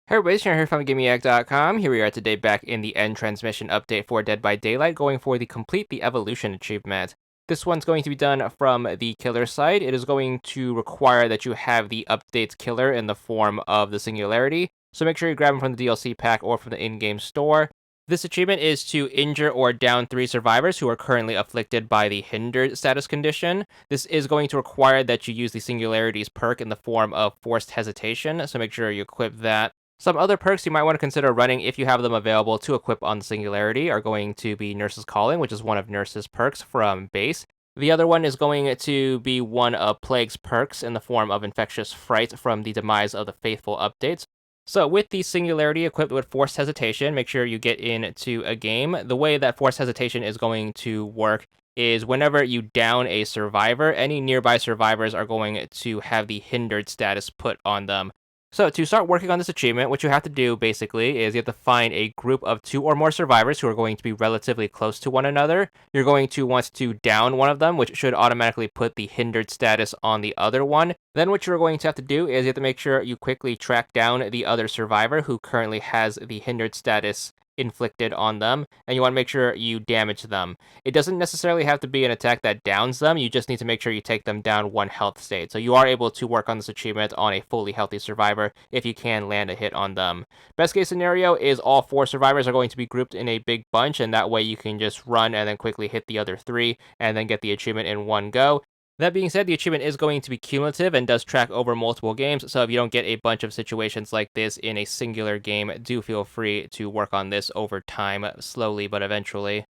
Hey everybody, Sharon here from VidGamiac.com. Here we are today back in the end transmission update for Dead by Daylight, going for the Complete the Evolution achievement. This one's going to be done from the killer side. It is going to require that you have the updates killer in the form of the Singularity, so make sure you grab them from the DLC pack or from the in-game store. This achievement is to injure or down 3 survivors who are currently afflicted by the Hindered status condition. This is going to require that you use the Singularity's perk in the form of Forced Hesitation, so make sure you equip that. Some other perks you might want to consider running if you have them available to equip on the Singularity are going to be Nurse's Calling, which is one of Nurse's perks from base. The other one is going to be one of Plague's perks in the form of Infectious Fright from the Demise of the Faithful updates. So with the Singularity equipped with Forced Hesitation, make sure you get into a game. The way that Forced Hesitation is going to work is whenever you down a survivor, any nearby survivors are going to have the Hindered status put on them. So to start working on this achievement, what you have to do basically is you have to find a group of 2 or more survivors who are going to be relatively close to one another. You're going to want to down one of them, which should automatically put the hindered status on the other one. Then what you're going to have to do is you have to make sure you quickly track down the other survivor who currently has the hindered status inflicted on them, and you want to make sure you damage them. It doesn't necessarily have to be an attack that downs them, you just need to make sure you take them down 1 health state. So you are able to work on this achievement on a fully healthy survivor if you can land a hit on them. Best case scenario is all 4 survivors are going to be grouped in a big bunch, and that way you can just run and then quickly hit the other 3 and then get the achievement in one go. That being said, the achievement is going to be cumulative and does track over multiple games, so if you don't get a bunch of situations like this in a singular game, do feel free to work on this over time, slowly but eventually.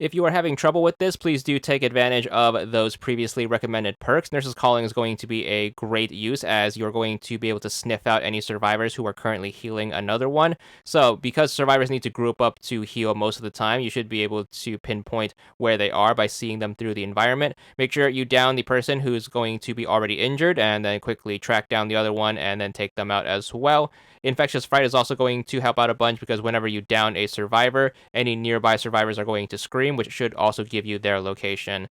If you are having trouble with this, please do take advantage of those previously recommended perks. Nurse's Calling is going to be a great use as you're going to be able to sniff out any survivors who are currently healing another one. So because survivors need to group up to heal most of the time, you should be able to pinpoint where they are by seeing them through the environment. Make sure you down the person who's going to be already injured and then quickly track down the other one and then take them out as well. Infectious Fright is also going to help out a bunch because whenever you down a survivor, any nearby survivors are going to scream, which should also give you their location.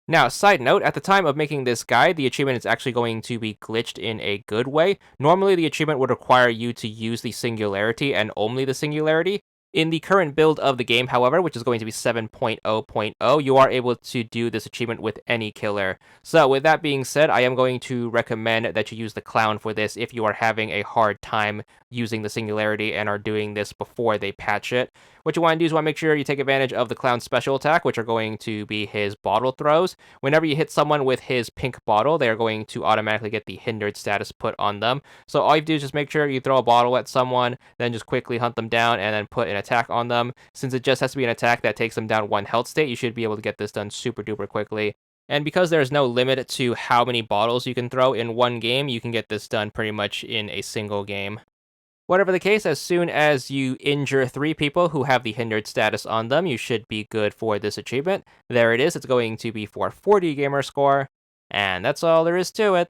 Now, side note, at the time of making this guide, the achievement is actually going to be glitched in a good way. Normally, the achievement would require you to use the Singularity and only the Singularity. In the current build of the game, however, which is going to be 7.0.0, you are able to do this achievement with any killer. So with that being said, I am going to recommend that you use the Clown for this if you are having a hard time using the Singularity and are doing this before they patch it. What you want to do is want to make sure you take advantage of the Clown's special attack, which are going to be his bottle throws. Whenever you hit someone with his pink bottle, they are going to automatically get the hindered status put on them. So all you do is just make sure you throw a bottle at someone, then just quickly hunt them down and then put an attack on them. Since it just has to be an attack that takes them down 1 health state, you should be able to get this done super duper quickly. And because there's no limit to how many bottles you can throw in one game, you can get this done pretty much in a single game. Whatever the case, as soon as you injure 3 people who have the hindered status on them, you should be good for this achievement. There it is, it's going to be for 40 gamer score, and that's all there is to it.